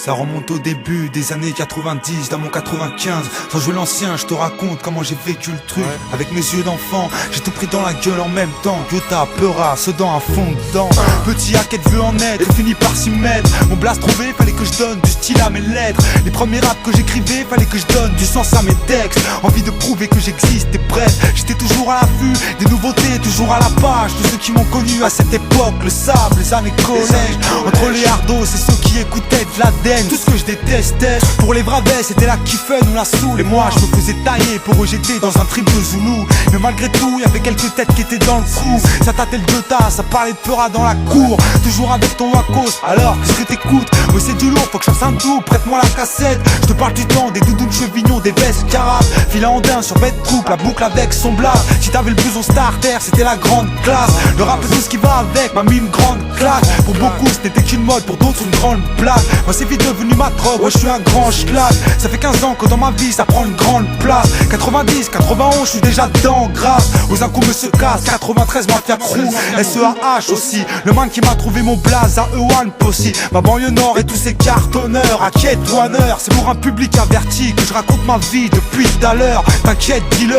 Ça remonte au début des années 90, dans mon 95. Sans jouer l'ancien, je te raconte comment j'ai vécu le truc. Avec mes yeux d'enfant, j'ai tout pris dans la gueule en même temps. Yota, Peura, Sedan à fond dedans. Petit hacket veut en être, et finit par s'y mettre. Mon blast trouvé, fallait que je donne du style à mes lettres. Les premiers raps que j'écrivais, fallait que je donne du sens à mes textes. Envie de prouver que j'existe, et bref, j'étais toujours à l'affût des nouveautés, toujours à la page. Tous ceux qui m'ont connu à cette époque le savent, les années collège. Entre les hardos et ceux qui écoutaient de la denne, tout ce que je détestais. Pour les bravets, c'était la kiffen ou la soul. Et moi, je me faisais tailler pour rejeter dans un triple zoulou. Mais malgré tout, y avait quelques têtes qui étaient dans le coup. Ça tâtait le Jota, ça parlait de Peura dans la cour. Toujours avec ton Wacos, alors qu'est-ce que t'écoutes? Mais c'est du lourd, faut que je fasse un tout, prête-moi la cassette. Je te parle du temps, des doudous de chevignons, des vestes carabes. Filet andin sur bête coupe, la boucle avec son blast. Si t'avais le blouson starter, c'était la grande classe. Le rap et tout ce qui va avec m'a mis une grande claque. Pour beaucoup, ce n'était qu'une mode, pour d'autres une grande plaque. Moi c'est vite devenu ma drogue, ouais je suis un grand schlag. Ça fait 15 ans que dans ma vie ça prend une grande place. 90, 91, je suis déjà dedans grâce aux coups me se casse. 93, mafia crew, SEAH aussi. Le man qui m'a trouvé mon blaze à Ewan Possi. Ma banlieue nord et tous ces cartonneurs. Inquiète, douaneur, c'est pour un public averti que je raconte ma vie depuis tout à l'heure. T'inquiète, dealer,